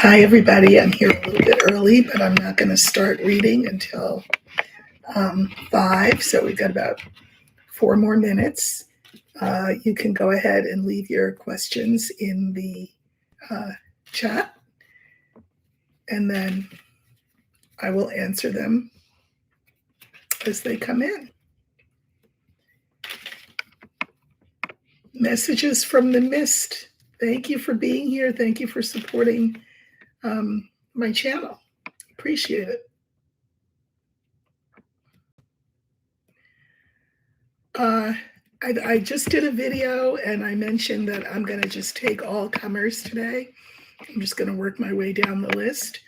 Hi, everybody. I'm here a little bit early, but I'm not going to start reading until 5. So we've got about 4 more minutes. You can go ahead and leave your questions in the chat, and then I will answer them as they come in. Messages from the mist. Thank you for being here. Thank you for supporting my channel. Appreciate it. I just did a video and I mentioned that I'm going to just take all comers today. I'm just going to work my way down the list.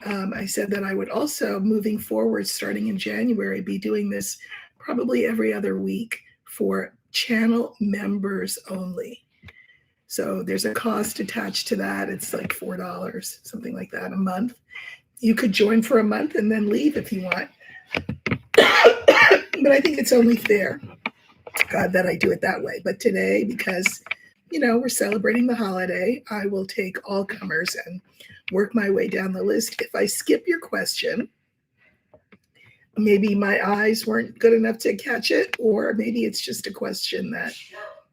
I said that I would also, moving forward, starting in January, be doing this probably every other week for channel members only. So there's a cost attached to that. It's like $4, something like that, a month. You could join for a month and then leave if you want. But I think it's only fair that I do it that way. But today, because, we're celebrating the holiday, I will take all comers and work my way down the list. If I skip your question, maybe my eyes weren't good enough to catch it, or maybe it's just a question that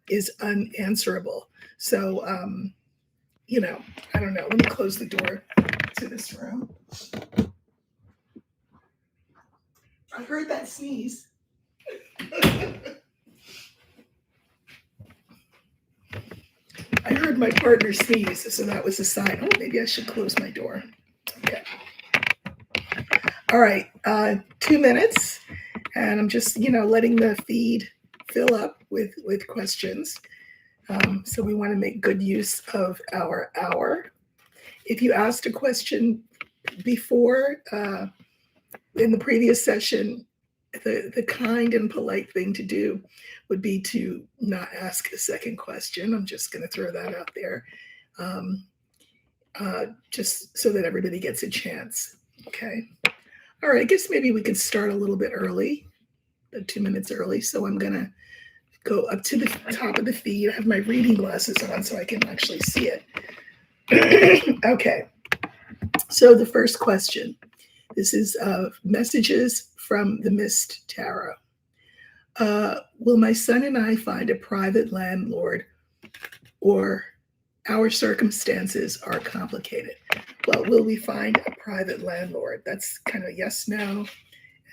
is unanswerable. So, I don't know. Let me close the door to this room. I heard that sneeze. I heard my partner sneeze, so that was a sign. Oh, maybe I should close my door. Okay. All right, 2 minutes, and I'm just, letting the feed fill up with questions. So we want to make good use of our hour. If you asked a question before in the previous session, the kind and polite thing to do would be to not ask a second question. I'm just going to throw that out there, just so that everybody gets a chance. Okay. All right. I guess maybe we could start a little bit early, 2 minutes early. So I'm going to go up to the top of the feed. I have my reading glasses on so I can actually see it. Okay. So the first question. This is messages from the Mist Tarot. Will my son and I find a private landlord, or our circumstances are complicated? Well, will we find a private landlord? That's kind of yes, no.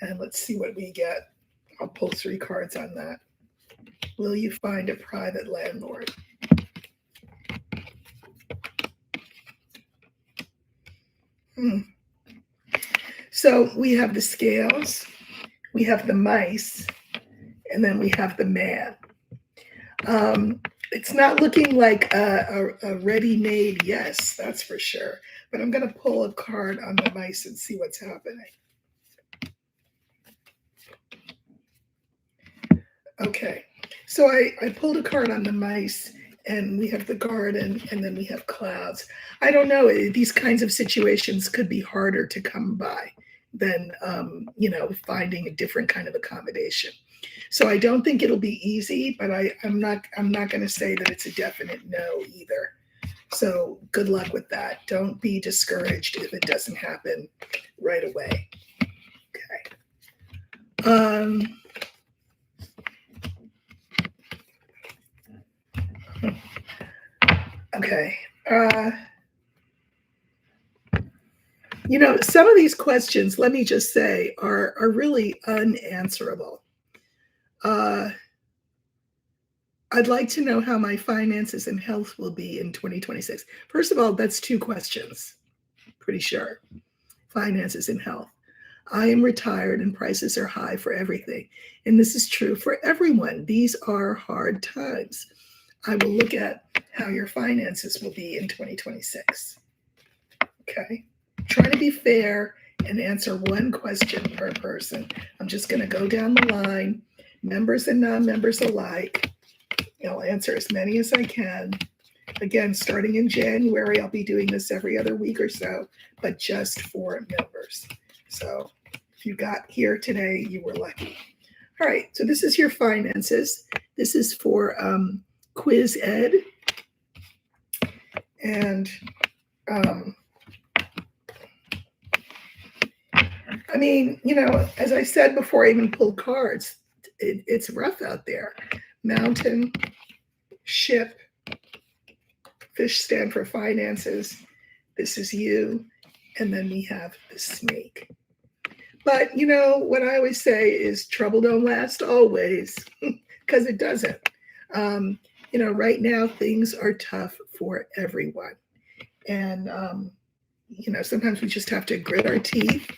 And let's see what we get. I'll pull 3 cards on that. Will you find a private landlord? So we have the scales, we have the mice, and then we have the man. It's not looking like a ready-made yes, that's for sure. But I'm going to pull a card on the mice and see what's happening. Okay, so I pulled a card on the mice, and we have the garden, and then we have clouds. I don't know, these kinds of situations could be harder to come by than, finding a different kind of accommodation. So I don't think it'll be easy, but I'm not going to say that it's a definite no either. So good luck with that. Don't be discouraged if it doesn't happen right away. Okay. Okay. Some of these questions, let me just say, are really unanswerable. I'd like to know how my finances and health will be in 2026. First of all, that's 2 questions, pretty sure. Finances and health. I am retired and prices are high for everything. And this is true for everyone. These are hard times. I will look at how your finances will be in 2026. Okay. Try to be fair and answer 1 question per person. I'm just going to go down the line, members and non-members alike. I'll answer as many as I can. Again, starting in January, I'll be doing this every other week or so, but just for members. So if you got here today, you were lucky. All right, so this is your finances. This is for Quiz Ed. And I mean, as I said before I even pulled cards, it's rough out there. Mountain, ship, fish stand for finances. This is you. And then we have the snake. But what I always say is trouble don't last always, because it doesn't. Right now things are tough for everyone. And, sometimes we just have to grit our teeth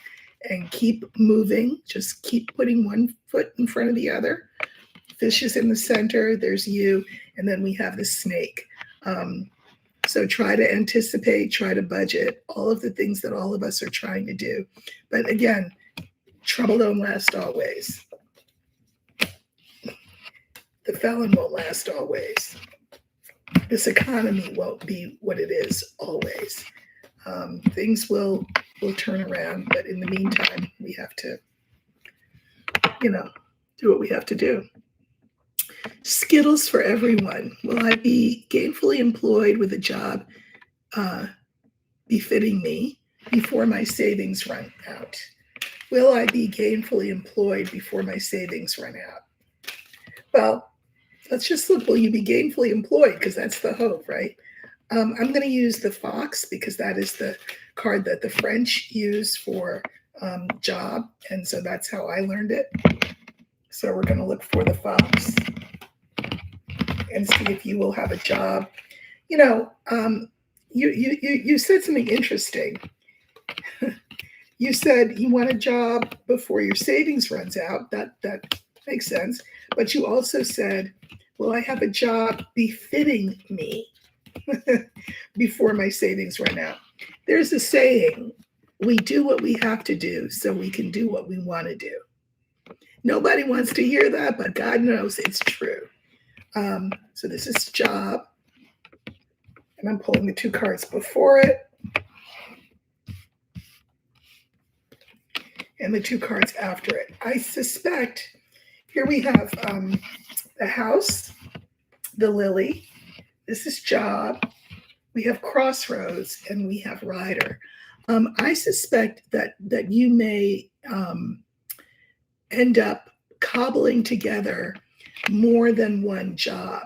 and keep moving, just keep putting one foot in front of the other. Fish is in the center, there's you, and then we have the snake. So try to anticipate, try to budget, all of the things that all of us are trying to do. But again, trouble don't last always. The felon won't last always. This economy won't be what it is always. Things will turn around, but in the meantime, we have to, do what we have to do. Skittles for everyone. Will I be gainfully employed with a job befitting me before my savings run out? Will I be gainfully employed before my savings run out? Well, let's just look. Will you be gainfully employed? Because that's the hope, right? I'm going to use the fox because that is the card that the French use for job. And so that's how I learned it. So we're going to look for the fox and see if you will have a job. You said something interesting. You said you want a job before your savings runs out. That makes sense. But you also said, will I have a job befitting me before my savings run out? There's a saying, we do what we have to do so we can do what we want to do. Nobody wants to hear that, but God knows it's true. So this is job, and I'm pulling the two cards before it, and the two cards after it. I suspect, here we have the house, the lily, this is job, we have crossroads, and we have rider. I suspect that you may end up cobbling together more than one job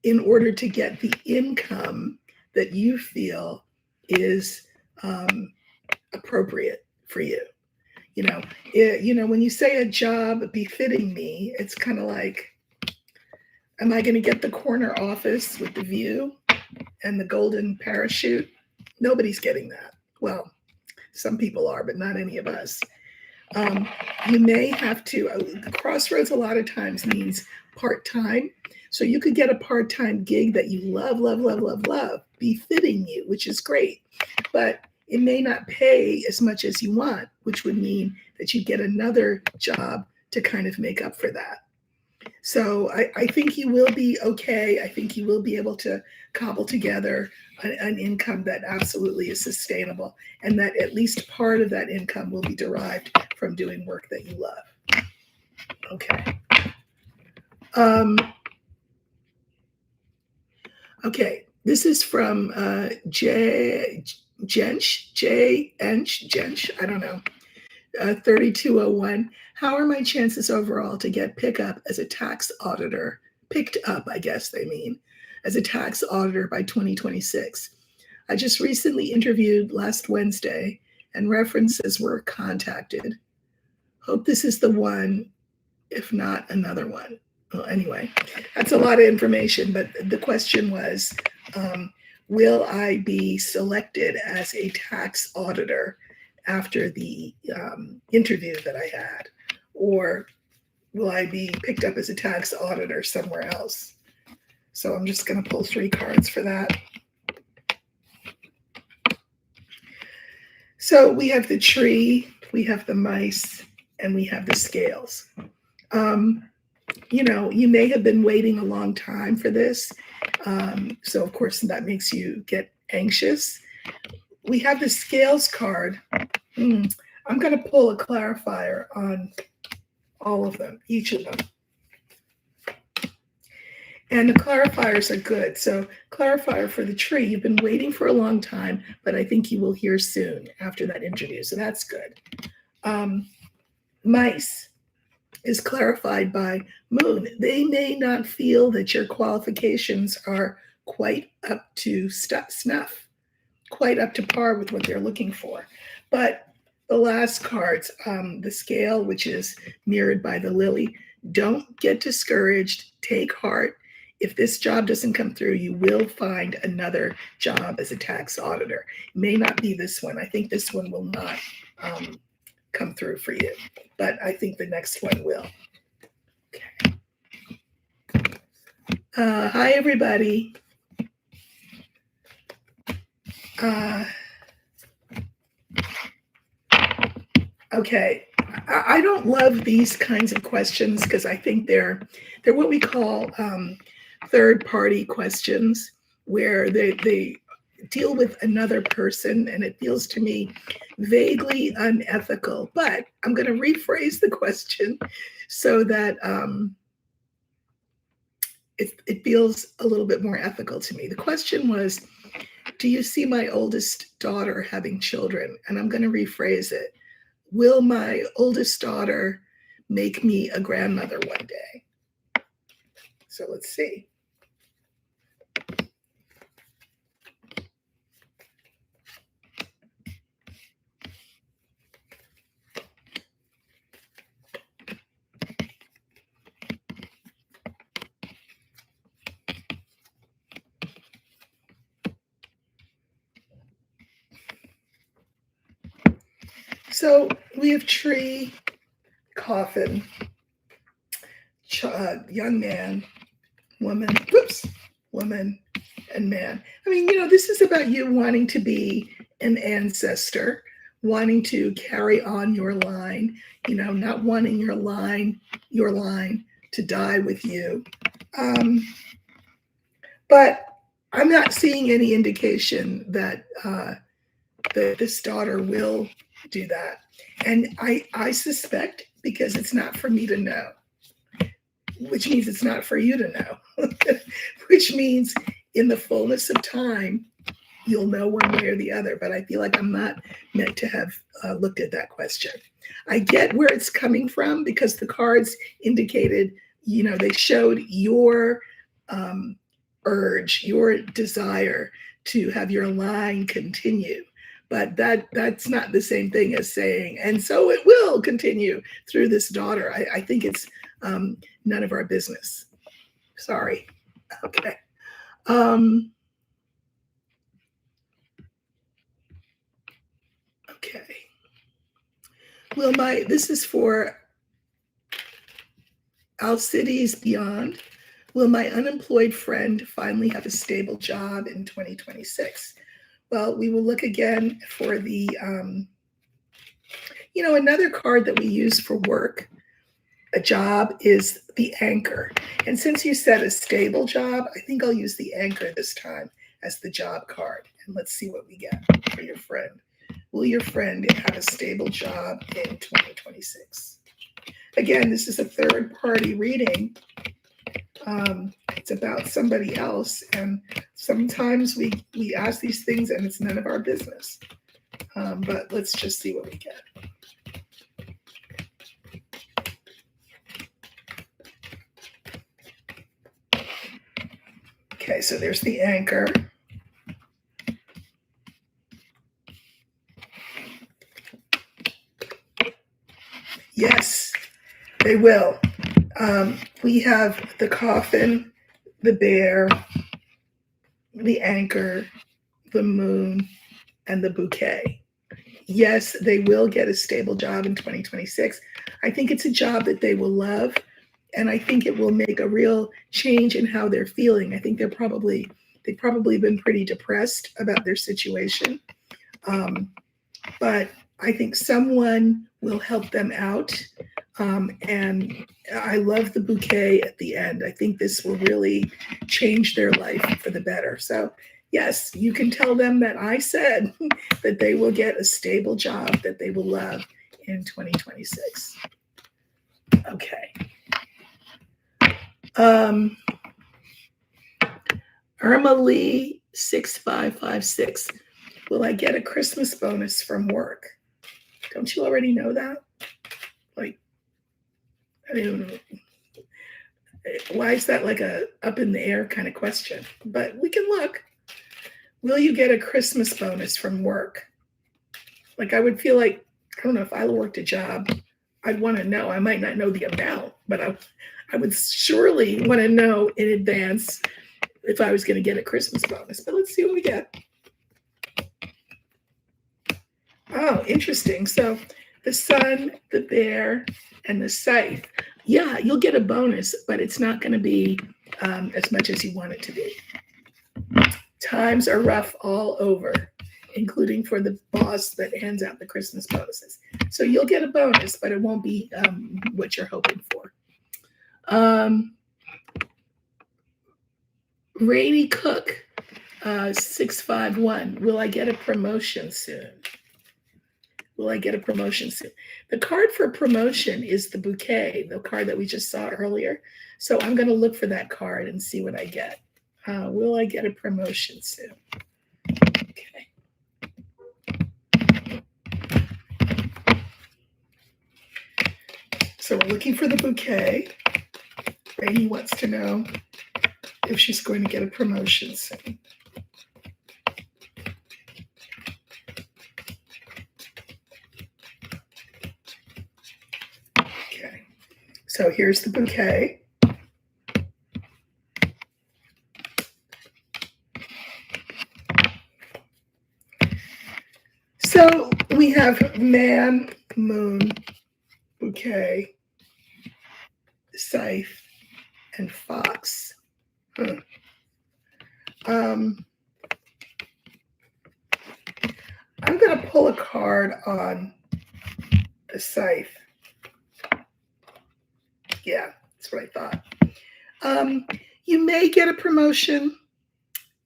in order to get the income that you feel is appropriate for you. When you say a job befitting me, it's kind of like, am I going to get the corner office with the view and the golden parachute? Nobody's getting that. Well, some people are, but not any of us. You may have to, the crossroads a lot of times means part-time. So you could get a part-time gig that you love, befitting you, which is great. But it may not pay as much as you want, which would mean that you get another job to kind of make up for that. So I think you will be okay. I think you will be able to cobble together an income that absolutely is sustainable, and that at least part of that income will be derived from doing work that you love. Okay. Okay, this is from Jench, I don't know, 3201. How are my chances overall to get picked up, I guess they mean, as a tax auditor by 2026? I just recently interviewed last Wednesday and references were contacted. Hope this is the one, if not another one. Well, anyway, that's a lot of information, but the question was, will I be selected as a tax auditor after the interview that I had? Or will I be picked up as a tax auditor somewhere else? So I'm just going to pull 3 cards for that. So we have the tree, we have the mice, and we have the scales. You may have been waiting a long time for this. So of course that makes you get anxious. We have the scales card. I'm going to pull a clarifier on all of them, each of them. And the clarifiers are good. So clarifier for the tree, you've been waiting for a long time, but I think you will hear soon after that interview. So that's good. Mice is clarified by moon. They may not feel that your qualifications are quite up to snuff, quite up to par with what they're looking for. But the last cards, the scale, which is mirrored by the lily, don't get discouraged. Take heart. If this job doesn't come through, you will find another job as a tax auditor. It may not be this one. I think this one will not come through for you, but I think the next one will. Okay. Hi, everybody. Okay. I don't love these kinds of questions because I think they're what we call third-party questions, where they deal with another person, and it feels to me vaguely unethical. But I'm going to rephrase the question so that it feels a little bit more ethical to me. The question was, do you see my oldest daughter having children? And I'm going to rephrase it. Will my oldest daughter make me a grandmother one day? So let's see. So we have tree, coffin, young man, woman, woman, and man. I mean, this is about you wanting to be an ancestor, wanting to carry on your line, not wanting your line to die with you. But I'm not seeing any indication that this daughter will do that. And I suspect, because it's not for me to know, which means it's not for you to know, which means in the fullness of time, you'll know one way or the other. But I feel like I'm not meant to have looked at that question. I get where it's coming from because the cards indicated, they showed your urge, your desire to have your line continue. But that's not the same thing as saying, and so it will continue through this daughter. I think it's none of our business. Sorry. Okay. Okay. This is for Alcides Beyond. Will my unemployed friend finally have a stable job in 2026? Well, we will look again for the, another card that we use for work, a job, is the anchor. And since you said a stable job, I think I'll use the anchor this time as the job card. And let's see what we get for your friend. Will your friend have a stable job in 2026? Again, this is a third-party reading. It's about somebody else, and sometimes we ask these things and it's none of our business. But let's just see what we get. Okay, so there's the anchor. Yes, they will. We have the coffin, the bear, the anchor, the moon, and the bouquet. Yes, they will get a stable job in 2026. I think it's a job that they will love, and I think it will make a real change in how they're feeling. I think they've probably been pretty depressed about their situation, but I think someone will help them out. And I love the bouquet at the end. I think this will really change their life for the better. So yes, you can tell them that I said that they will get a stable job that they will love in 2026. Okay. Irma Lee 6556. Will I get a Christmas bonus from work? Don't you already know that? Like, I don't know. Why is that like a up in the air kind of question? But we can look. Will you get a Christmas bonus from work? Like, I would feel like, I don't know, if I worked a job, I'd want to know. I might not know the amount, but I would surely want to know in advance if I was going to get a Christmas bonus. But let's see what we get. Oh, interesting. So the sun, the bear, and the scythe. Yeah, you'll get a bonus, but it's not going to be as much as you want it to be. Times are rough all over, including for the boss that hands out the Christmas bonuses. So you'll get a bonus, but it won't be what you're hoping for. Rainy Cook, 651. Will I get a promotion soon? Will I get a promotion soon? The card for promotion is the bouquet, the card that we just saw earlier. So I'm going to look for that card and see what I get. Will I get a promotion soon? Okay. So we're looking for the bouquet. Rainy wants to know if she's going to get a promotion soon. Okay. So here's the bouquet. So we have man, moon, bouquet, scythe, and fox. I'm going to pull a card on the scythe. Yeah, that's what I thought. You may get a promotion.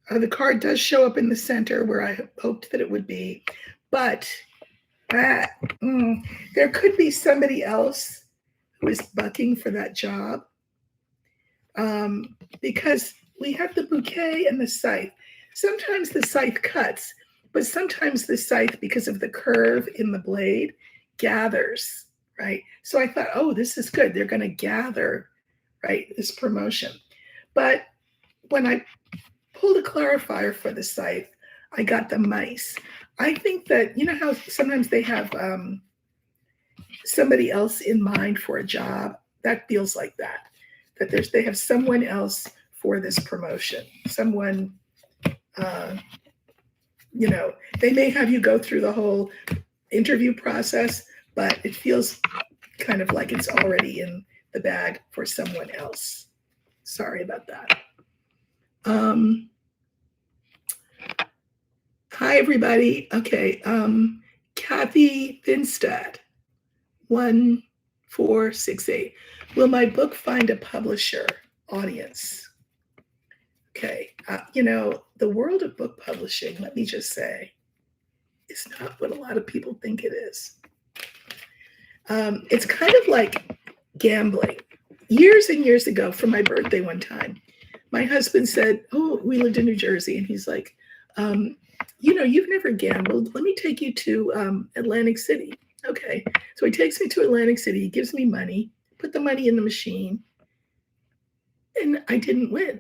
The card does show up in the center where I hoped that it would be. But there could be somebody else who is bucking for that job, because we have the bouquet and the scythe. Sometimes the scythe cuts, but sometimes the scythe, because of the curve in the blade, gathers, right? So I thought, oh, this is good. They're going to gather, right, this promotion. But when I pulled a clarifier for the scythe, I got the mice. I think that, you know how sometimes they have somebody else in mind for a job? That feels like that they have someone else for this promotion. Someone, they may have you go through the whole interview process, but it feels kind of like it's already in the bag for someone else. Sorry about that. Hi, everybody. Okay. Kathy Finstad, 1468. Will my book find a publisher audience? Okay. The world of book publishing, let me just say, is not what a lot of people think it is. It's kind of like gambling. Years and years ago, for my birthday one time, my husband said, oh, we lived in New Jersey, and he's like, you've never gambled. Let me take you to Atlantic City. Okay. So he takes me to Atlantic City. He gives me money, put the money in the machine, and I didn't win.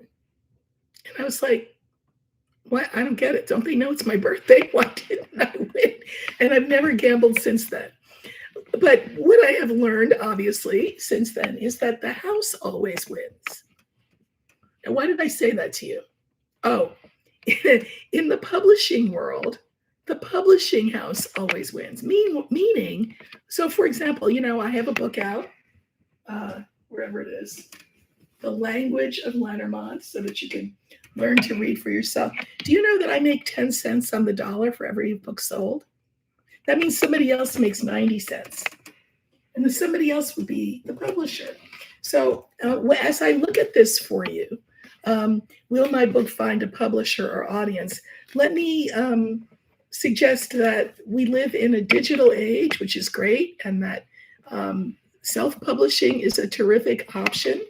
And I was like, what? I don't get it. Don't they know it's my birthday? Why didn't I win? And I've never gambled since then. But what I have learned, obviously, since then is that the house always wins. And why did I say that to you? Oh, in the publishing world, the publishing house always wins. Meaning, so for example, I have a book out, wherever it is, The Language of Lenormand, so that you can learn to read for yourself. Do you know that I make 10 cents on the dollar for every book sold? That means somebody else makes 90 cents. And then somebody else would be the publisher. So as I look at this for you, will my book find a publisher or audience? Let me suggest that we live in a digital age, which is great, and that self-publishing is a terrific option.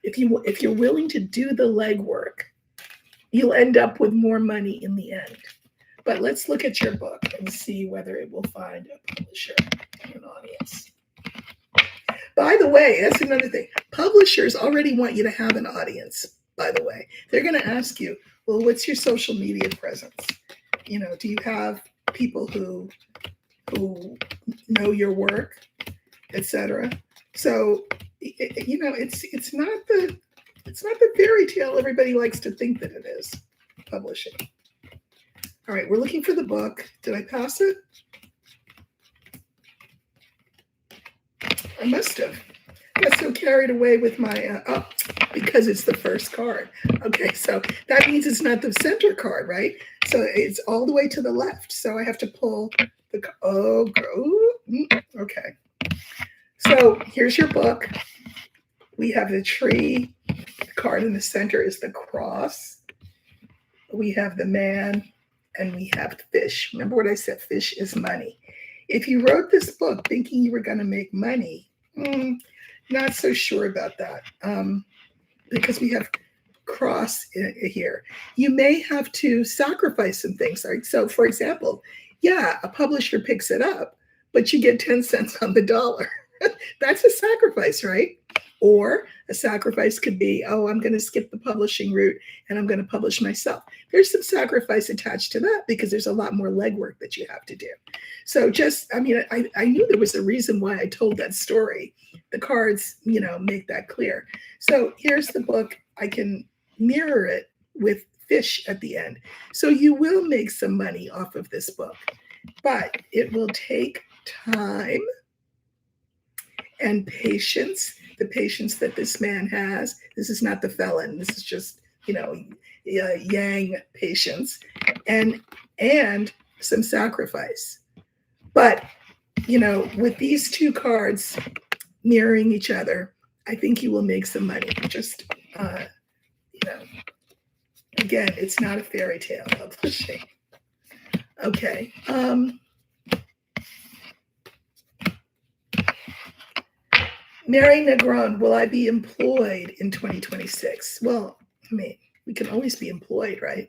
If you're willing to do the legwork, you'll end up with more money in the end. But let's look at your book and see whether it will find a publisher and an audience. By the way, that's another thing. Publishers already want you to have an audience, by the way. They're going to ask you, well, what's your social media presence? You know, do you have people who know your work, etc.? So, you know, it's not the fairy tale everybody likes to think that it is, publishing. All right, we're looking for the book. Did I pass it? I must have. I got so carried away with my, because it's the first card. Okay, so that means it's not the center card, right? So it's all the way to the left. So I have to pull okay. So here's your book. We have the tree. The card in the center is the cross. We have the man, and we have fish. Remember what I said? Fish is money. If you wrote this book thinking you were going to make money, not so sure about that, because we have cross here. You may have to sacrifice some things. Right? So, for example, yeah, a publisher picks it up, but you get 10 cents on the dollar. That's a sacrifice, right? Or a sacrifice could be, oh, I'm going to skip the publishing route and I'm going to publish myself. There's some sacrifice attached to that because there's a lot more legwork that you have to do. So just, I mean, I knew there was a reason why I told that story. The cards, you know, make that clear. So here's the book. I can mirror it with fish at the end. So you will make some money off of this book, but it will take time and patience, the patience that this man has. This is not the felon. This is just, you know, yang patience and some sacrifice. But, you know, with these two cards mirroring each other, I think you will make some money. Just, you know, again, it's not a fairy tale publishing. Okay. Mary Negron, will I be employed in 2026? Well, I mean, we can always be employed, right?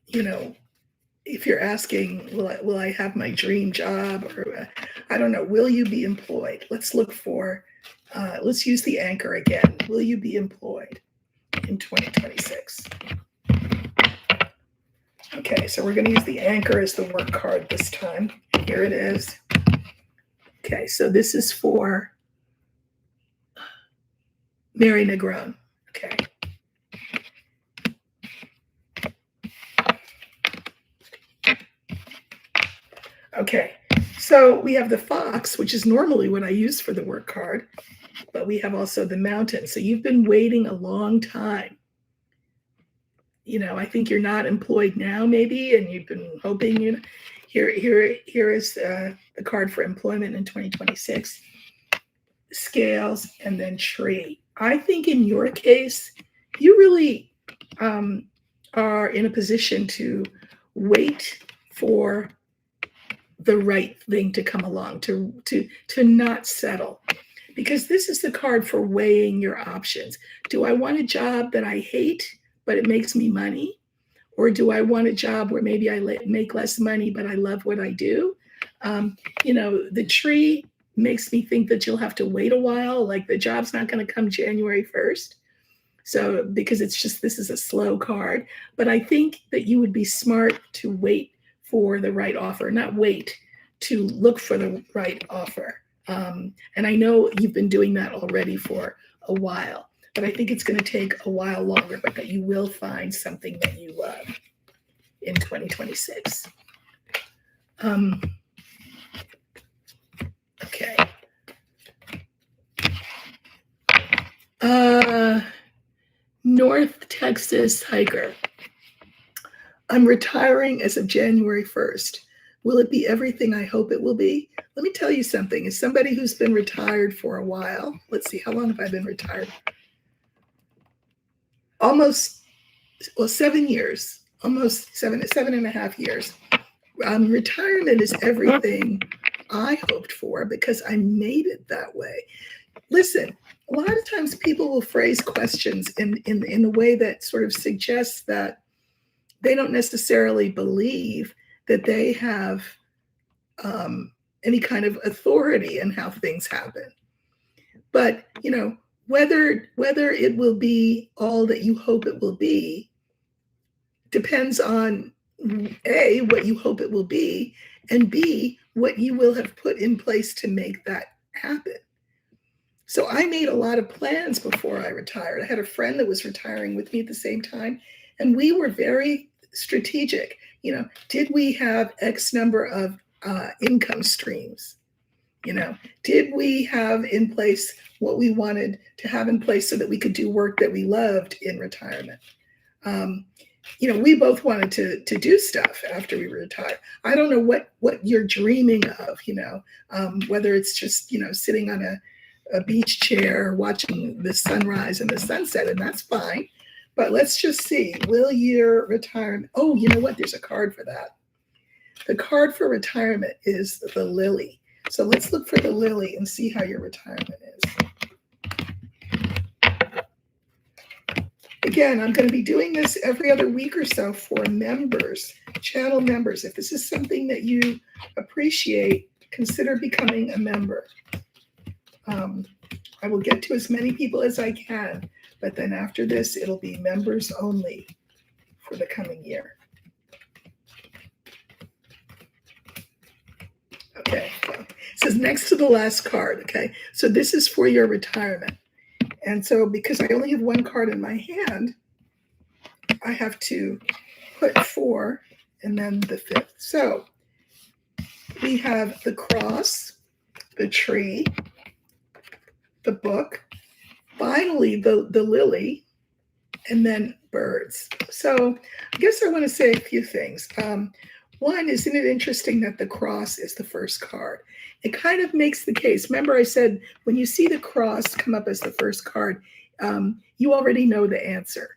You know, if you're asking, will I have my dream job? Or I don't know, will you be employed? Let's look for, let's use the anchor again. Will you be employed in 2026? Okay, so we're going to use the anchor as the work card this time. Here it is. Okay, so this is for Mary Negron. Okay. Okay, so we have the fox, which is normally what I use for the work card, but we have also the mountain. So you've been waiting a long time. You know, I think you're not employed now, maybe, and you've been hoping. You know, here is the card for employment in 2026. Scales and then tree. I think in your case, you really are in a position to wait for the right thing to come along, to not settle, because this is the card for weighing your options. Do I want a job that I hate but it makes me money? Or do I want a job where maybe I make less money, but I love what I do? You know, the tree makes me think that you'll have to wait a while. Like the job's not going to come January 1st. So, because it's just, this is a slow card. But I think that you would be smart to wait for the right offer, not wait to look for the right offer. And I know you've been doing that already for a while. But I think it's going to take a while longer, but that you will find something that you love in 2026. Okay. North Texas hiker. I'm retiring as of January 1st. Will it be everything I hope it will be? Let me tell you something. As somebody who's been retired for a while, let's see, how long have I been retired? Almost, well, 7 years, almost seven and a half years. Retirement is everything I hoped for because I made it that way. listen, a lot of times people will phrase questions in a way that sort of suggests that they don't necessarily believe that they have any kind of authority in how things happen. But whether it will be all that you hope it will be depends on A, what you hope it will be, and B, what you will have put in place to make that happen. So I made a lot of plans before I retired. I had a friend that was retiring with me at the same time, and we were very strategic. Did we have X number of income streams? Did we have in place what we wanted to have in place so that we could do work that we loved in retirement? We both wanted to do stuff after we retire. I don't know what you're dreaming of, whether it's just, sitting on a beach chair watching the sunrise and the sunset, and that's fine. But let's just see, will your retirement, oh, you know what? There's a card for that. The card for retirement is the lily. So let's look for the lily and see how your retirement is. Again, I'm going to be doing this every other week or so for members, channel members. If this is something that you appreciate, consider becoming a member. I will get to as many people as I can, but then after this, it'll be members only for the coming year. Okay, so it says next to the last card, okay? So this is for your retirement. And so because I only have one card in my hand, I have to put 4 and then the 5th. So we have the cross, the tree, the book, finally the lily, and then birds. So I guess I want to say a few things. One, isn't it interesting that the cross is the first card? It kind of makes the case. Remember I said when you see the cross come up as the first card, you already know the answer,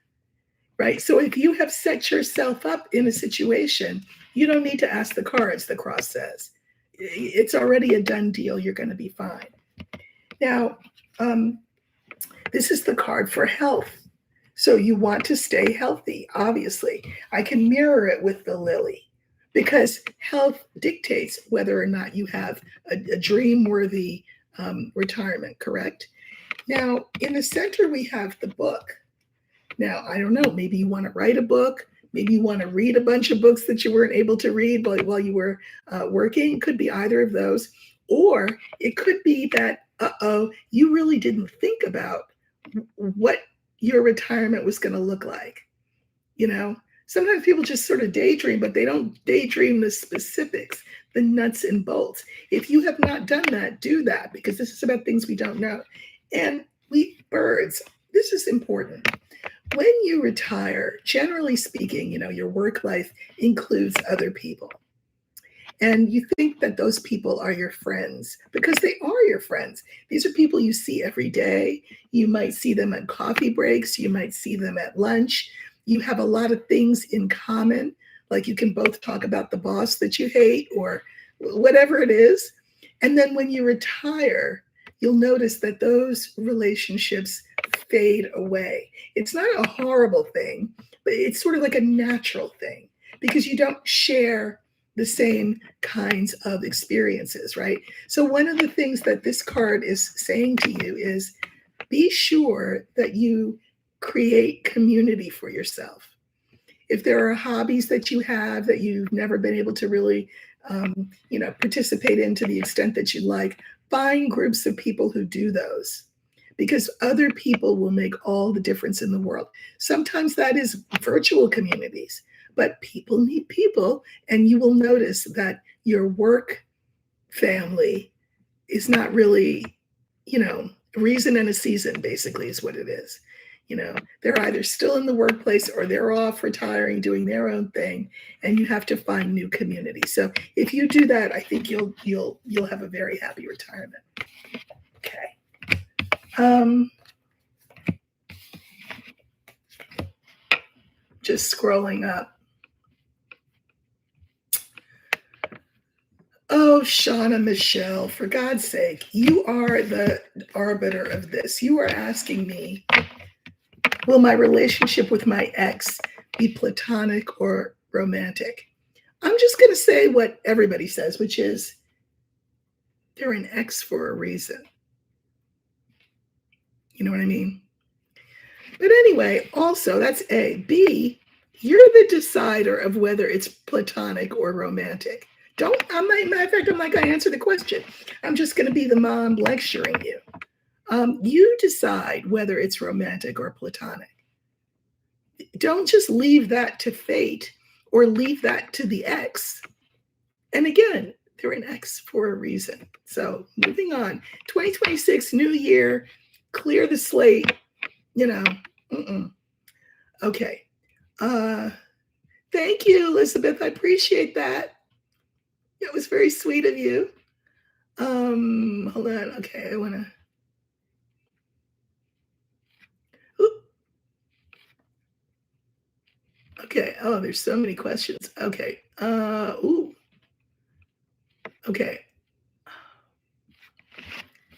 right? So if you have set yourself up in a situation, you don't need to ask the cards, the cross says. It's already a done deal. You're going to be fine. Now, this is the card for health. So you want to stay healthy, obviously. I can mirror it with the lily because health dictates whether or not you have a dream-worthy retirement, correct? Now, in the center, we have the book. Now, I don't know, maybe you want to write a book. Maybe you want to read a bunch of books that you weren't able to read while you were working. It could be either of those. Or it could be that, you really didn't think about what your retirement was going to look like. Sometimes people just sort of daydream, but they don't daydream the specifics, the nuts and bolts. If you have not done that, do that, because this is about things we don't know. And birds, this is important. When you retire, generally speaking, your work life includes other people. And you think that those people are your friends because they are your friends. These are people you see every day. You might see them at coffee breaks. You might see them at lunch. You have a lot of things in common, like you can both talk about the boss that you hate or whatever it is. And then when you retire, you'll notice that those relationships fade away. It's not a horrible thing, but it's sort of like a natural thing because you don't share the same kinds of experiences, right? So one of the things that this card is saying to you is be sure that you create community for yourself. If there are hobbies that you have that you've never been able to really, participate in to the extent that you like, find groups of people who do those because other people will make all the difference in the world. Sometimes that is virtual communities. But people need people, and you will notice that your work family is not really, reason and a season, basically, is what it is. They're either still in the workplace or they're off retiring, doing their own thing, and you have to find new community. So if you do that, I think you'll have a very happy retirement. Okay. Just scrolling up. Oh, Shauna Michelle, for God's sake, you are the arbiter of this. You are asking me, will my relationship with my ex be platonic or romantic? I'm just going to say what everybody says, which is they're an ex for a reason. You know what I mean? But anyway, also, that's A. B, you're the decider of whether it's platonic or romantic. Don't, I'm not, matter of fact, I'm not going to answer the question. I'm just going to be the mom lecturing you. You decide whether it's romantic or platonic. Don't just leave that to fate or leave that to the ex. And again, they're an ex for a reason. So moving on, 2026, new year, clear the slate, you know. Okay. Thank you, Elizabeth. I appreciate that. It was very sweet of you. Hold on. Okay, I want to. Okay. Oh, there's so many questions. Okay. Okay.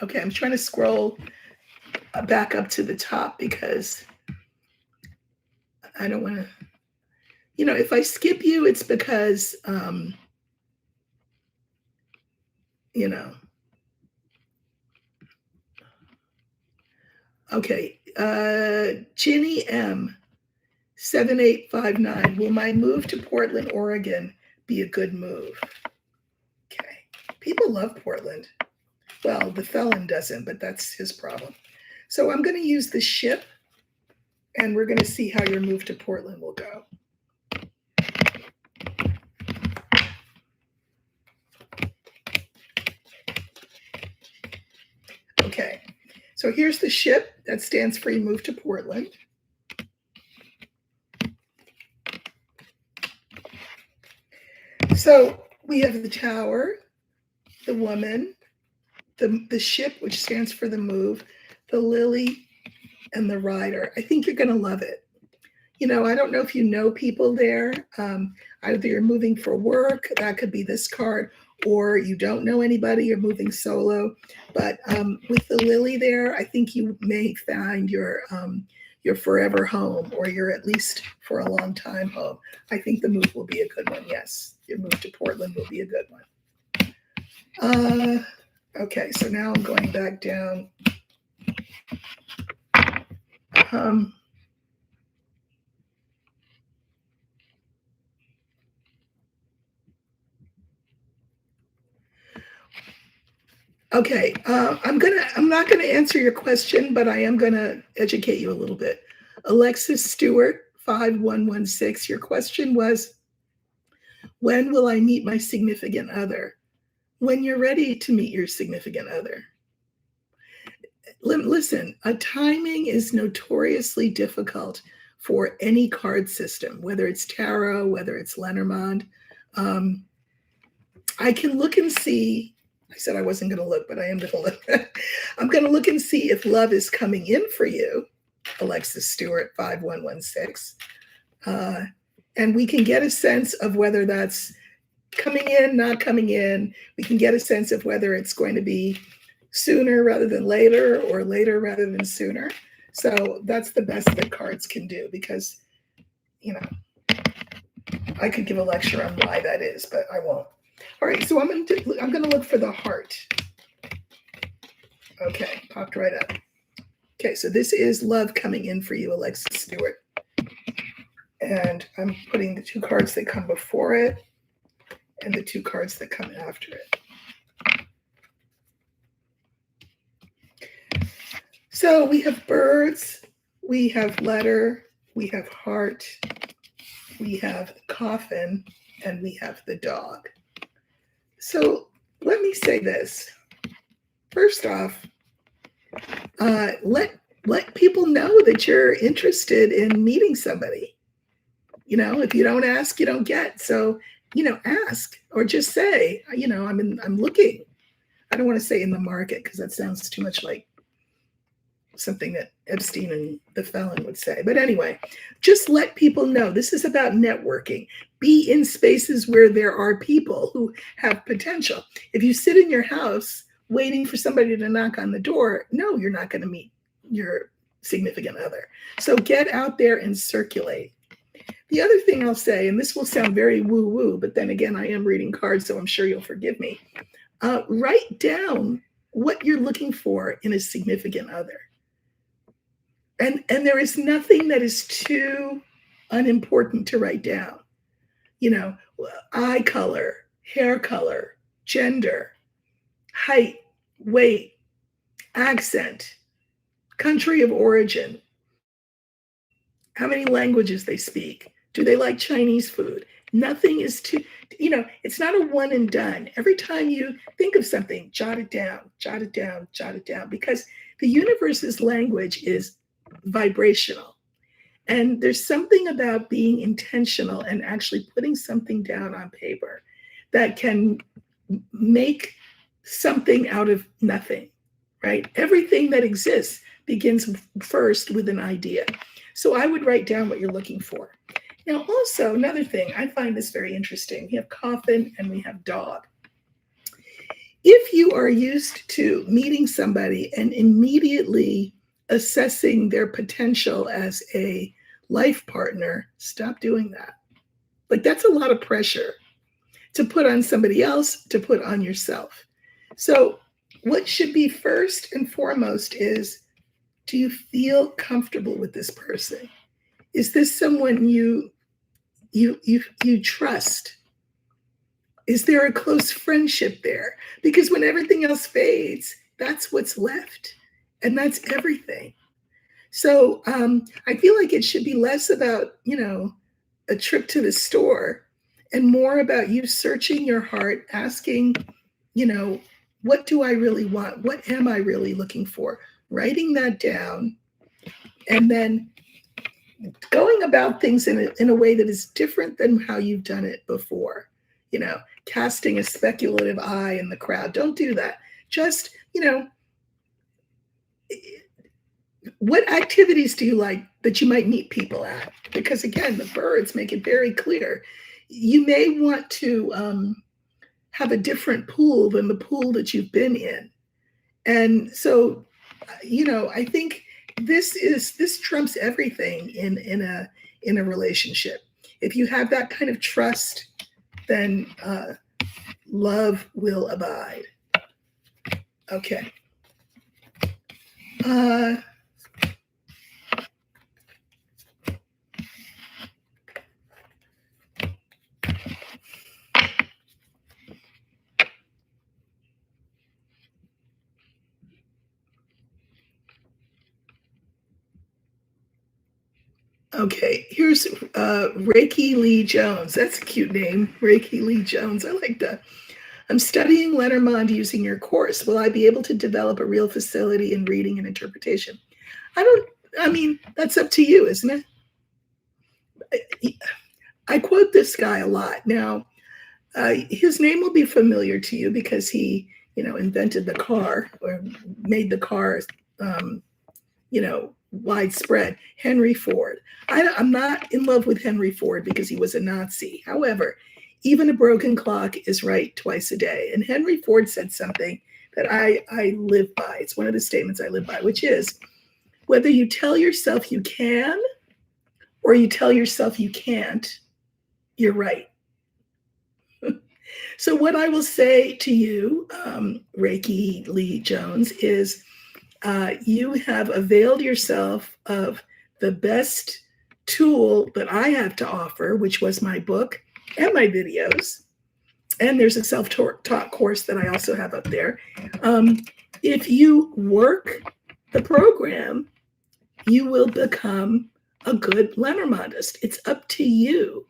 Okay, I'm trying to scroll back up to the top because I don't want to. If I skip you, it's because you know. Okay. Ginny M. 7859. Will my move to Portland, Oregon be a good move? Okay. People love Portland. Well, the felon doesn't, but that's his problem. So I'm going to use the ship and we're going to see how your move to Portland will go. Okay. So here's the ship that stands for your move to Portland. So we have the tower, the woman, the ship, which stands for the move, the lily, and the rider. I think you're going to love it. I don't know if you know people there. Either you're moving for work, that could be this card, or you don't know anybody, you're moving solo. But with the lily there, I think you may find your forever home, or your at least for a long time home. I think the move will be a good one. Yes, your move to Portland will be a good one. Okay, so now I'm going back down. Okay, I'm not gonna answer your question, but I am gonna educate you a little bit. Alexis Stewart, 5116. Your question was, when will I meet my significant other? When you're ready to meet your significant other. Listen, a timing is notoriously difficult for any card system, whether it's tarot, whether it's Lenormand. I can look and see. I said I wasn't going to look, but I am going to look. I'm going to look and see if love is coming in for you, Alexis Stewart, 5116. And we can get a sense of whether that's coming in, not coming in. We can get a sense of whether it's going to be sooner rather than later, or later rather than sooner. So that's the best that cards can do, because, I could give a lecture on why that is, but I won't. All right, so I'm going to look for the heart. Okay, popped right up. Okay, so this is love coming in for you, Alexis Stewart. And I'm putting the two cards that come before it and the two cards that come after it. So we have birds, we have letter, we have heart, we have coffin, and we have the dog. So let me say this. First off, let people know that you're interested in meeting somebody. If you don't ask, you don't get. So, ask, or just say, I'm looking. I don't want to say in the market, because that sounds too much like something that Epstein and the felon would say. But anyway, just let people know this is about networking. Be in spaces where there are people who have potential. If you sit in your house waiting for somebody to knock on the door, no, you're not going to meet your significant other. So get out there and circulate. The other thing I'll say, and this will sound very woo-woo, but then again, I am reading cards, so I'm sure you'll forgive me. Write down what you're looking for in a significant other. And there is nothing that is too unimportant to write down. You know, eye color, hair color, gender, height, weight, accent, country of origin, how many languages they speak. Do they like Chinese food? Nothing is too, it's not a one and done. Every time you think of something, jot it down, jot it down, jot it down, because the universe's language is vibrational. And there's something about being intentional and actually putting something down on paper that can make something out of nothing, right? Everything that exists begins first with an idea. So I would write down what you're looking for. Now, also, another thing, I find this very interesting. We have coffin and we have dog. If you are used to meeting somebody and immediately assessing their potential as a life partner, stop doing that. Like, that's a lot of pressure to put on somebody else, to put on yourself. So what should be first and foremost is, do you feel comfortable with this person? Is this someone you trust? Is there a close friendship there? Because when everything else fades, that's what's left. And that's everything. So I feel like it should be less about, a trip to the store and more about you searching your heart, asking, what do I really want? What am I really looking for? Writing that down and then going about things in a way that is different than how you've done it before. Casting a speculative eye in the crowd. Don't do that. Just, what activities do you like that you might meet people at? Because again, the birds make it very clear. You may want to have a different pool than the pool that you've been in. And so, I think this trumps everything in a relationship. If you have that kind of trust, then love will abide. Okay. Okay, here's Reiki Lee Jones. That's a cute name, Reiki Lee Jones. I like that. I'm studying Lenormand using your course. Will I be able to develop a real facility in reading and interpretation? That's up to you, isn't it? I quote this guy a lot. Now, his name will be familiar to you because he, invented the car or made the car, widespread. Henry Ford. I'm not in love with Henry Ford because he was a Nazi. However, even a broken clock is right twice a day. And Henry Ford said something that I live by. It's one of the statements I live by, which is, whether you tell yourself you can or you tell yourself you can't, you're right. So what I will say to you, Reiki Lee Jones, is you have availed yourself of the best tool that I have to offer, which was my book and my videos. And there's a self-taught course that I also have up there. If you work the program, you will become a good Lenormandist. It's up to you.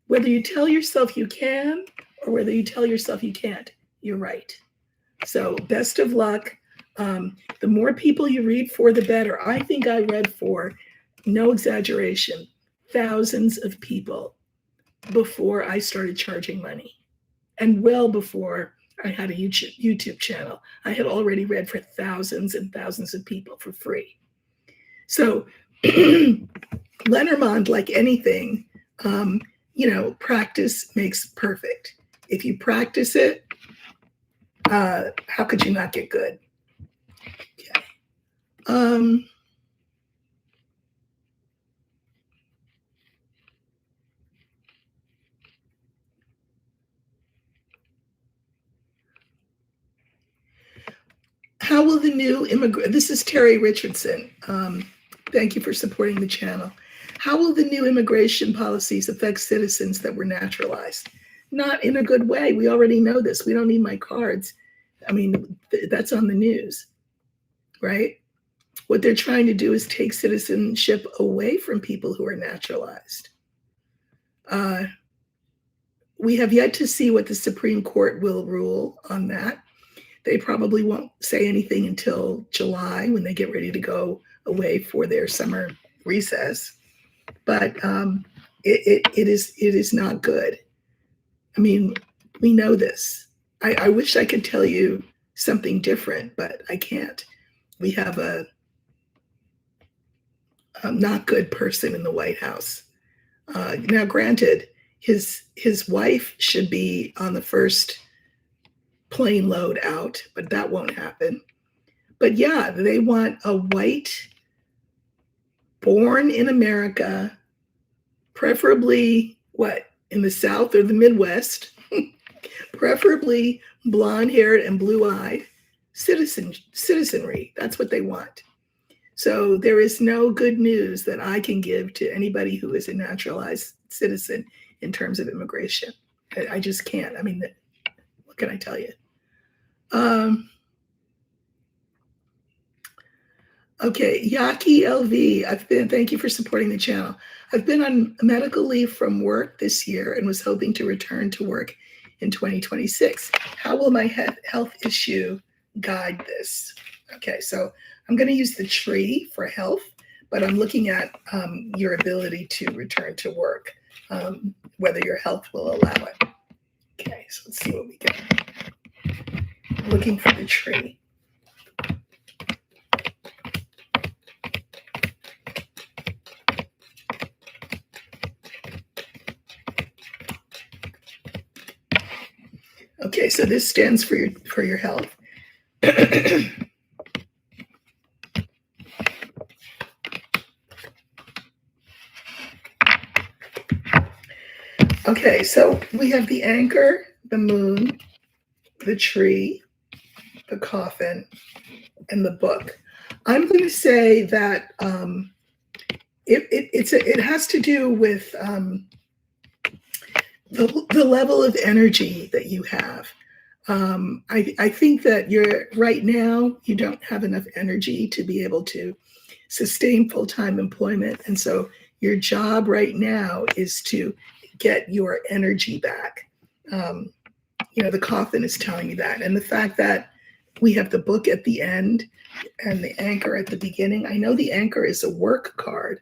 Whether you tell yourself you can or whether you tell yourself you can't, you're right. So best of luck. The more people you read for, the better. I think I read for, no exaggeration, thousands of people before I started charging money. And well before I had a YouTube channel. I had already read for thousands and thousands of people for free. So Lenormand, like anything, practice makes perfect. If you practice it, how could you not get good? Okay. How will the new immigrant, this is Terry Richardson. Thank you for supporting the channel. How will the new immigration policies affect citizens that were naturalized? Not in a good way. We already know this. We don't need my cards. I mean, that's on the news, right? What they're trying to do is take citizenship away from people who are naturalized. We have yet to see what the Supreme Court will rule on that. They probably won't say anything until July when they get ready to go away for their summer recess. But it is not good. I mean, we know this. I wish I could tell you something different, but I can't. We have a not good person in the White House. Now, granted, his wife should be on the first plane load out, but that won't happen. But yeah, they want a white, born in America, preferably in the South or the Midwest, preferably blonde-haired and blue-eyed citizenry. That's what they want. So there is no good news that I can give to anybody who is a naturalized citizen in terms of immigration. I just can't. I mean, what can I tell you? Okay, Yaki LV, thank you for supporting the channel. I've been on medical leave from work this year and was hoping to return to work in 2026. How will my health issue guide this? Okay, so I'm going to use the tree for health, but I'm looking at your ability to return to work, whether your health will allow it. Okay, so let's see what we get. Looking for the tree. Okay, so this stands for your health. Okay, so we have the anchor, the moon, the tree, the coffin, and the book. I'm going to say that it has to do with the level of energy that you have. I think that right now you don't have enough energy to be able to sustain full-time employment, and so your job right now is to get your energy back. The coffin is telling you that, and the fact that we have the book at the end and the anchor at the beginning. I know the anchor is a work card.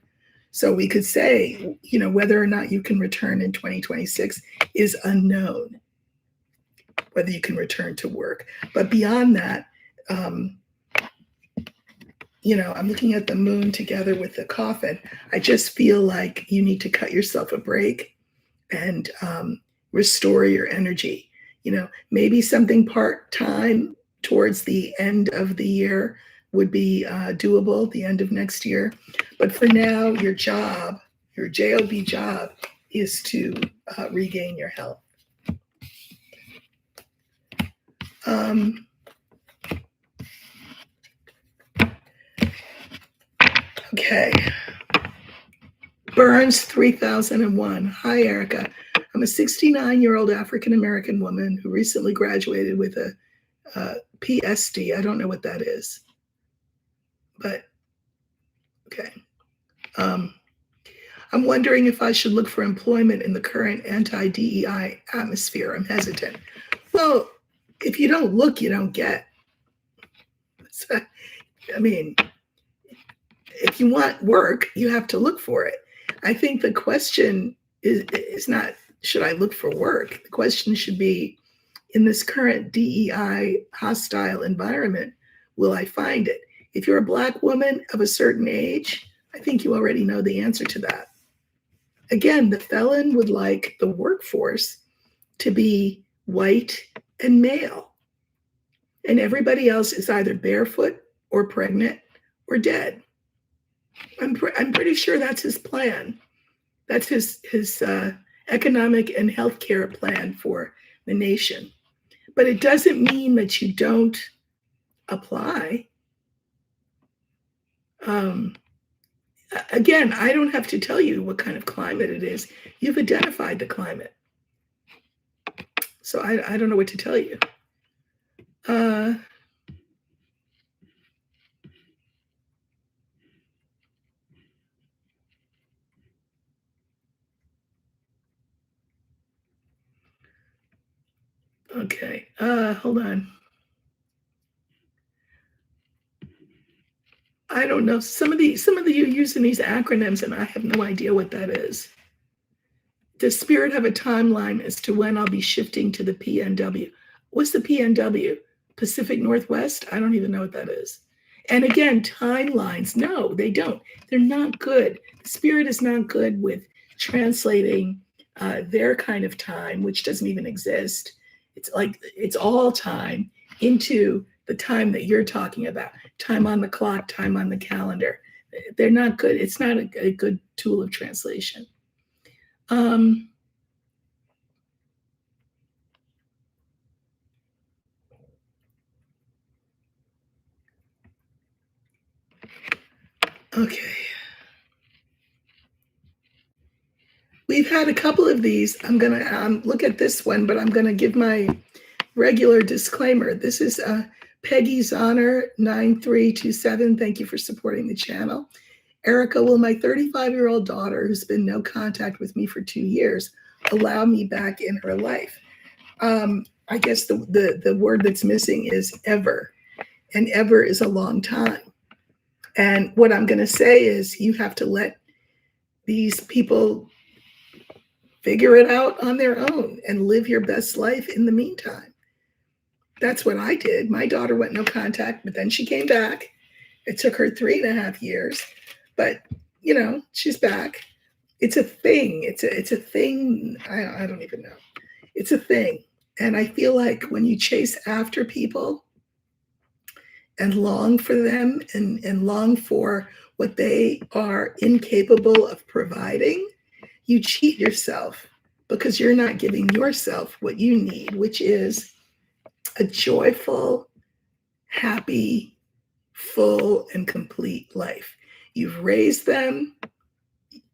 So we could say, whether or not you can return in 2026 is unknown, whether you can return to work. But beyond that, I'm looking at the moon together with the coffin. I just feel like you need to cut yourself a break and restore your energy. Maybe something part-time towards the end of the year would be doable, the end of next year. But for now, your job, your job job is to regain your health. Okay. Burns 3001. Hi, Erica. I'm a 69-year-old African-American woman who recently graduated with a PSD. I don't know what that is, but okay. I'm wondering if I should look for employment in the current anti-DEI atmosphere. I'm hesitant. Well, if you don't look, you don't get. I mean, if you want work, you have to look for it. I think the question is not, should I look for work? The question should be, in this current DEI hostile environment, will I find it? If you're a Black woman of a certain age, I think you already know the answer to that. Again, the felon would like the workforce to be white and male, and everybody else is either barefoot or pregnant or dead. I'm pretty sure that's his plan. That's his economic and healthcare plan for the nation. But it doesn't mean that you don't apply. Again, I don't have to tell you what kind of climate it is. You've identified the climate. So I don't know what to tell you. Okay, hold on. I don't know. Some of you using these acronyms, and I have no idea what that is. Does Spirit have a timeline as to when I'll be shifting to the PNW? What's the PNW? Pacific Northwest? I don't even know what that is. And again, timelines. No, they don't. They're not good. Spirit is not good with translating their kind of time, which doesn't even exist. It's like it's all time into the time that you're talking about. Time on the clock, time on the calendar. They're not good. It's not a good tool of translation. Okay. We've had a couple of these. I'm going to look at this one, but I'm going to give my regular disclaimer. This is Peggy's Honor 9327. Thank you for supporting the channel. Erica, will my 35-year-old daughter, who's been no contact with me for 2 years, allow me back in her life? I guess the word that's missing is ever, and ever is a long time. And what I'm going to say is you have to let these people figure it out on their own and live your best life in the meantime. That's what I did. My daughter went no contact, but then she came back. It took her 3.5 years, but she's back. It's a thing. It's a thing. I don't even know. It's a thing. And I feel like when you chase after people and long for them and long for what they are incapable of providing, you cheat yourself because you're not giving yourself what you need, which is a joyful, happy, full, and complete life. You've raised them.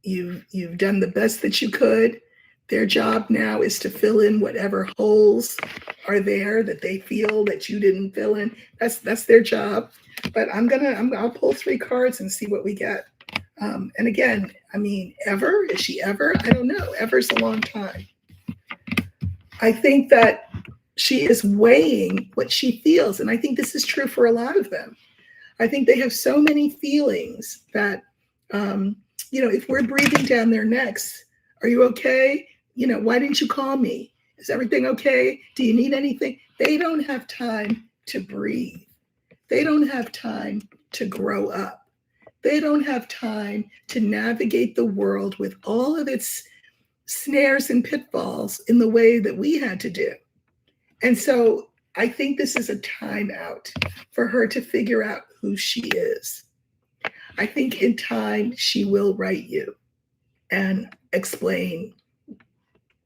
You've done the best that you could. Their job now is to fill in whatever holes are there that they feel that you didn't fill in. That's their job. But I'll pull 3 cards and see what we get. And again, I mean, ever? Is she ever? I don't know. Ever's a long time. I think that she is weighing what she feels. And I think this is true for a lot of them. I think they have so many feelings that, if we're breathing down their necks, are you okay? Why didn't you call me? Is everything okay? Do you need anything? They don't have time to breathe. They don't have time to grow up. They don't have time to navigate the world with all of its snares and pitfalls in the way that we had to do. And so I think this is a time out for her to figure out who she is. I think in time she will write you and explain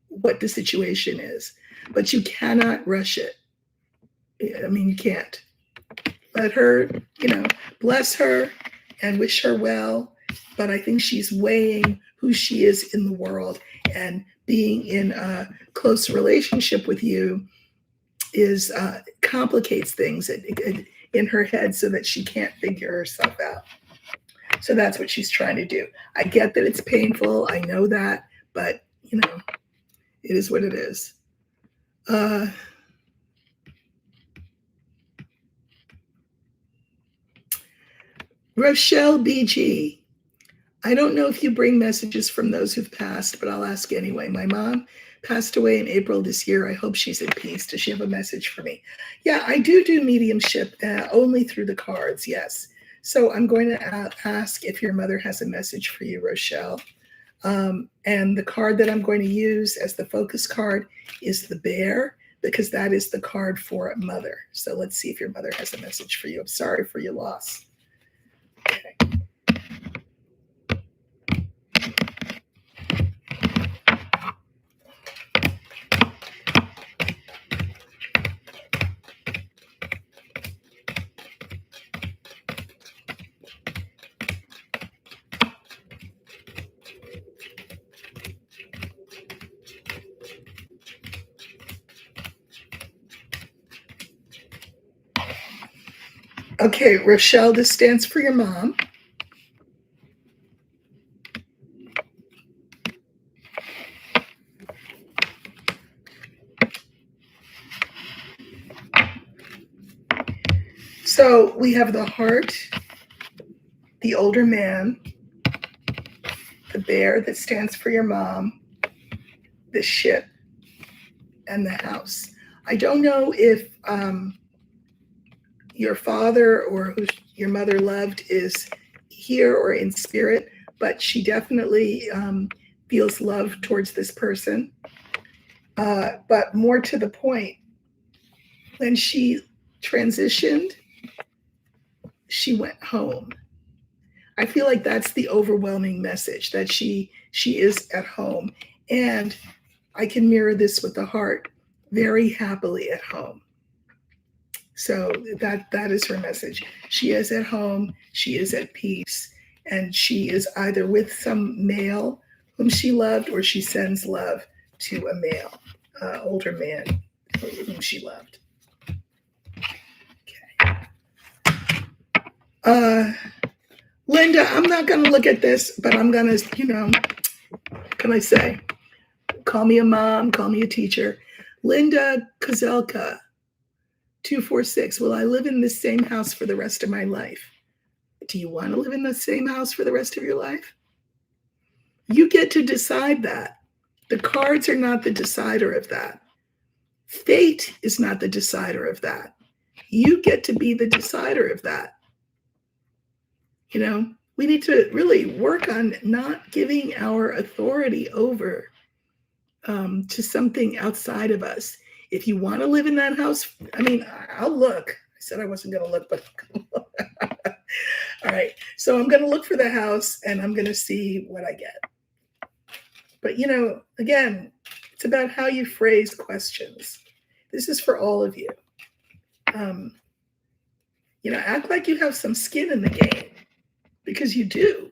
what the situation is, but you cannot rush it. I mean, you can't. Let her, bless her and wish her well, but I think she's weighing who she is in the world, and being in a close relationship with you is complicates things in her head so that she can't figure herself out. So that's what she's trying to do. I get that it's painful. I know that, but it is what it is. Rochelle BG. I don't know if you bring messages from those who've passed, but I'll ask anyway. My mom passed away in April this year. I hope she's at peace. Does she have a message for me? Yeah, I do mediumship only through the cards, yes. So I'm going to ask if your mother has a message for you, Rochelle. And the card that I'm going to use as the focus card is the bear, because that is the card for a mother. So let's see if your mother has a message for you. I'm sorry for your loss. Okay. Okay, Rochelle, this stands for your mom. So we have the heart, the older man, the bear that stands for your mom, the ship, and the house. I don't know if your father or who your mother loved is here or in spirit, but she definitely feels love towards this person. But more to the point, when she transitioned, she went home. I feel like that's the overwhelming message, that she is at home. And I can mirror this with the heart, very happily at home. So that is her message. She is at home, she is at peace, and she is either with some male whom she loved, or she sends love to a male, older man whom she loved. Okay. Linda, I'm not going to look at this, but I'm going to, can I say, call me a mom, call me a teacher. Linda Kozelka, 246, will I live in the same house for the rest of my life? Do you want to live in the same house for the rest of your life? You get to decide that. The cards are not the decider of that. Fate is not the decider of that. You get to be the decider of that. We need to really work on not giving our authority over to something outside of us. If you want to live in that house, I'll look. I said I wasn't going to look, but all right. So I'm going to look for the house and I'm going to see what I get. But, again, it's about how you phrase questions. This is for all of you. Act like you have some skin in the game, because you do.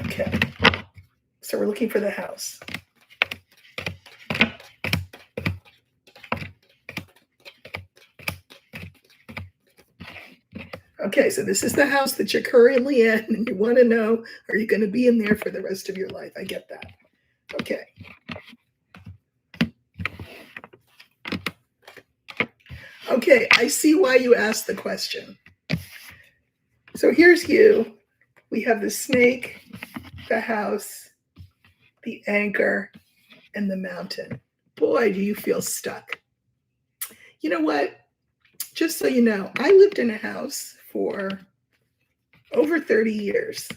Okay. So we're looking for the house. Okay, so this is the house that you're currently in, and you want to know, are you going to be in there for the rest of your life? I get that. Okay. Okay, I see why you asked the question. So here's you. We have the snake, the house, the anchor, and the mountain. Boy, do you feel stuck. You know what? Just so you know, I lived in a house for over 30 years.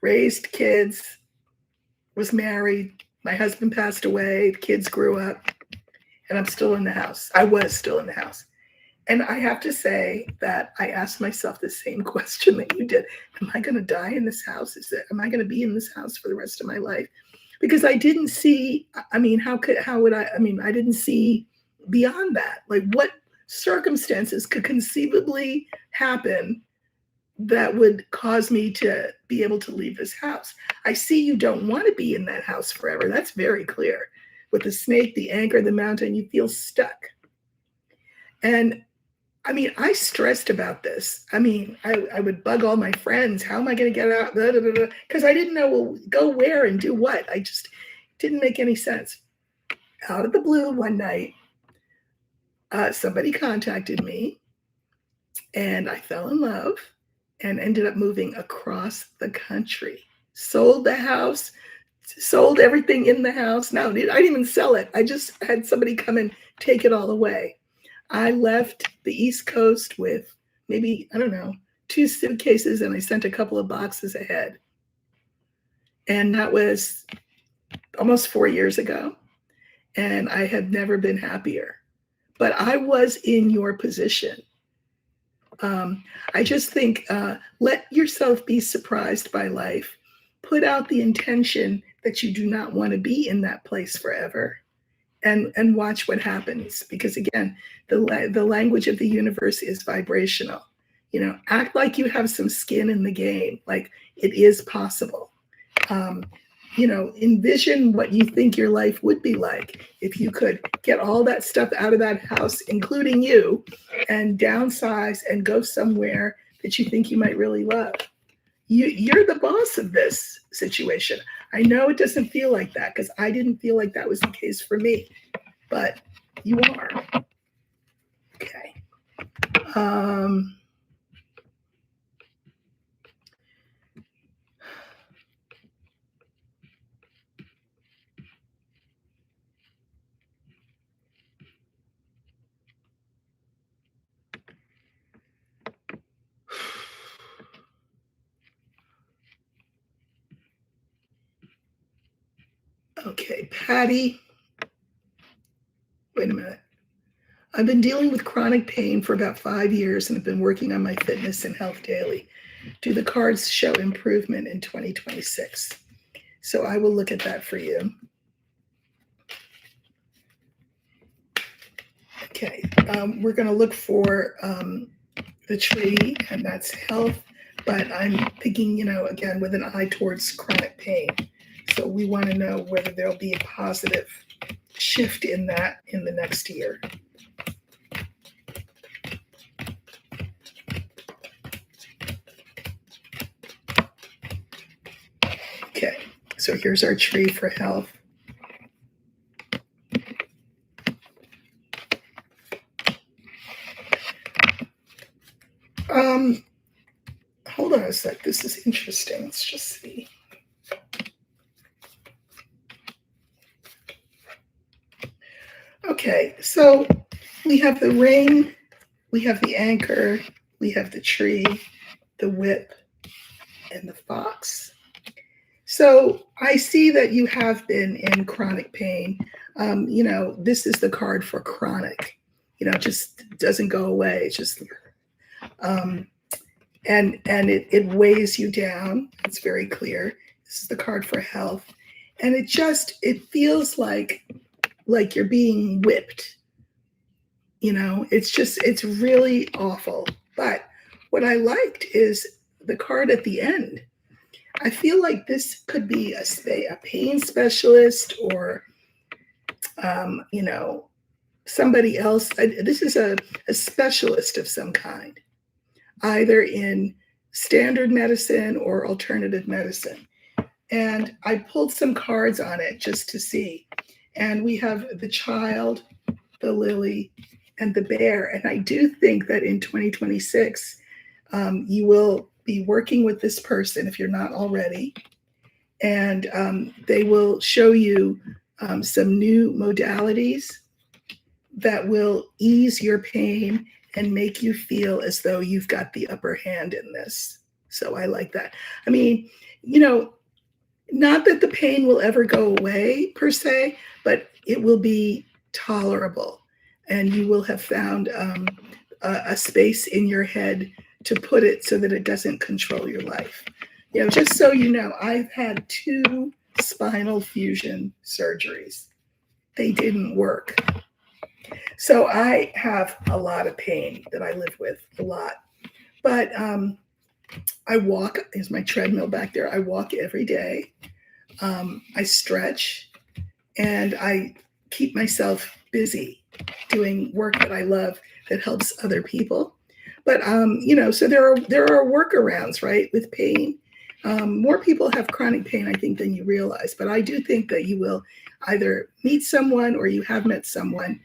Raised kids, was married. My husband passed away. The kids grew up, and I'm still in the house. I was still in the house. And I have to say that I asked myself the same question that you did. Am I going to die in this house? Am I going to be in this house for the rest of my life? Because I didn't see, I didn't see beyond that. Like, what circumstances could conceivably happen that would cause me to be able to leave this house? I see you don't want to be in that house forever. That's very clear. With the snake, the anchor, the mountain, you feel stuck. And I stressed about this. I would bug all my friends. How am I going to get out? Because I didn't know, well, go where and do what. I just didn't make any sense. Out of the blue one night, somebody contacted me, and I fell in love and ended up moving across the country. Sold the house, sold everything in the house. No, I didn't even sell it. I just had somebody come and take it all away. I left the East Coast with maybe, I don't know, 2 suitcases, and I sent a couple of boxes ahead. And that was almost 4 years ago. And I have never been happier. But I was in your position. I just think let yourself be surprised by life. Put out the intention that you do not want to be in that place forever, and watch what happens. Because again, the language of the universe is vibrational. Act like you have some skin in the game, like it is possible. Um, Envision what you think your life would be like if you could get all that stuff out of that house, including you, and downsize and go somewhere that you think you might really love. You're the boss of this situation. I know it doesn't feel like that because I didn't feel like that was the case for me, but you are. Okay. Okay, Patty. Wait a minute. I've been dealing with chronic pain for about 5 years and have been working on my fitness and health daily. Do the cards show improvement in 2026? So I will look at that for you. Okay, we're going to look for the tree, and that's health, but I'm thinking, again, with an eye towards chronic pain. So we want to know whether there'll be a positive shift in that in the next year. Okay, so here's our tree for health. Hold on a sec. This is interesting. Let's just see. Okay, so we have the ring, we have the anchor, we have the tree, the whip, and the fox. So I see that you have been in chronic pain. This is the card for chronic. It just doesn't go away. It's just, and it weighs you down. It's very clear. This is the card for health, and it feels like you're being whipped. It's really awful. But what I liked is the card at the end. I feel like this could be a pain specialist or, somebody else. This is a specialist of some kind, either in standard medicine or alternative medicine. And I pulled some cards on it just to see. And we have the child, the lily, and the bear. And I do think that in 2026, you will be working with this person if you're not already. And they will show you some new modalities that will ease your pain and make you feel as though you've got the upper hand in this. So I like that. I mean, not that the pain will ever go away per se, but it will be tolerable. And you will have found a space in your head to put it so that it doesn't control your life. Just so you know, I've had 2 spinal fusion surgeries. They didn't work. So I have a lot of pain that I live with, a lot. But I walk, there's my treadmill back there. I walk every day. I stretch, and I keep myself busy doing work that I love that helps other people. But so there are workarounds, right, with pain. More people have chronic pain, I think, than you realize. But I do think that you will either meet someone or you have met someone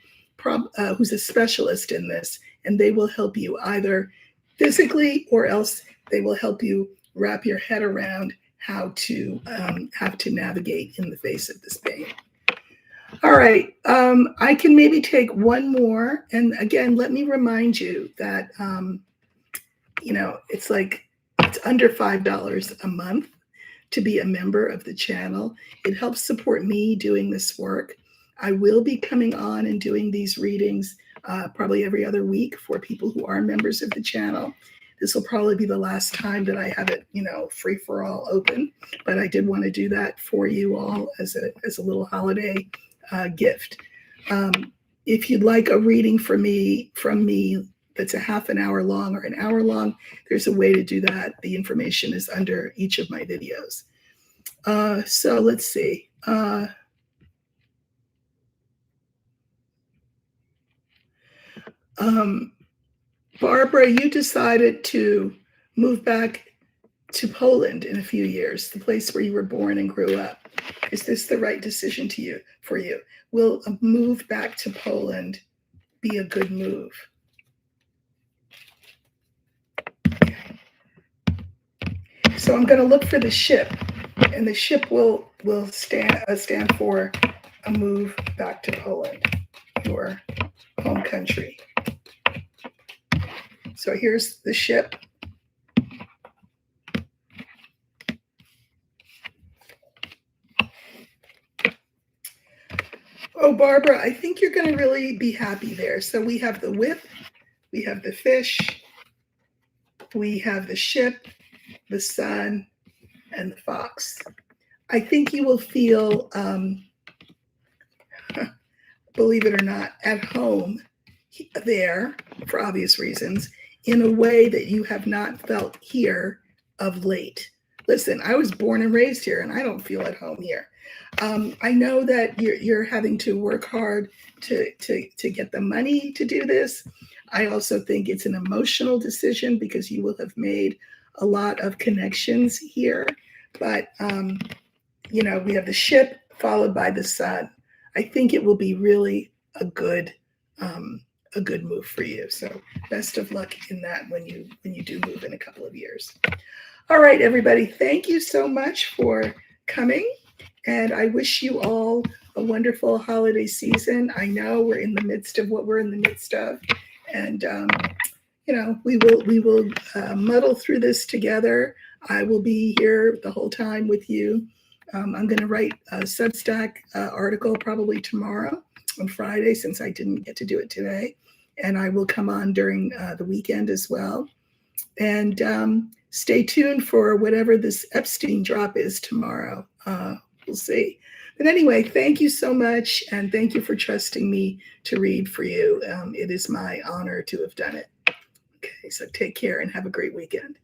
who's a specialist in this, and they will help you either physically, or else they will help you wrap your head around how to navigate in the face of this pain. All right. I can maybe take one more. And again, let me remind you that, it's like it's under $5 a month to be a member of the channel. It helps support me doing this work. I will be coming on and doing these readings probably every other week for people who are members of the channel. This will probably be the last time that I have it, free for all open. But I did want to do that for you all as a little holiday gift. If you'd like a reading from me that's a half an hour long or an hour long, there's a way to do that. The information is under each of my videos. So let's see. Barbara, you decided to move back to Poland in a few years, the place where you were born and grew up. Is this the right decision for you? Will a move back to Poland be a good move? Okay. So I'm going to look for the ship, and the ship will stand for a move back to Poland, your home country. So here's the ship. Oh, Barbara, I think you're going to really be happy there. So we have the whip, we have the fish, we have the ship, the sun, and the fox. I think you will feel, believe it or not, at home there for obvious reasons in a way that you have not felt here of late. Listen, I was born and raised here, and I don't feel at home here. I know that you're having to work hard to get the money to do this. I also think it's an emotional decision because you will have made a lot of connections here. But, we have the ship followed by the sun. I think it will be really a good move for you. So best of luck in that when you do move in a couple of years. All right, everybody. Thank you so much for coming. And I wish you all a wonderful holiday season. I know we're in the midst of what we're in the midst of. And, we will muddle through this together. I will be here the whole time with you. I'm going to write a Substack article probably tomorrow on Friday, since I didn't get to do it today. And I will come on during the weekend as well. And stay tuned for whatever this Epstein drop is tomorrow. We'll see. But anyway, thank you so much. And thank you for trusting me to read for you. It is my honor to have done it. Okay, so take care and have a great weekend.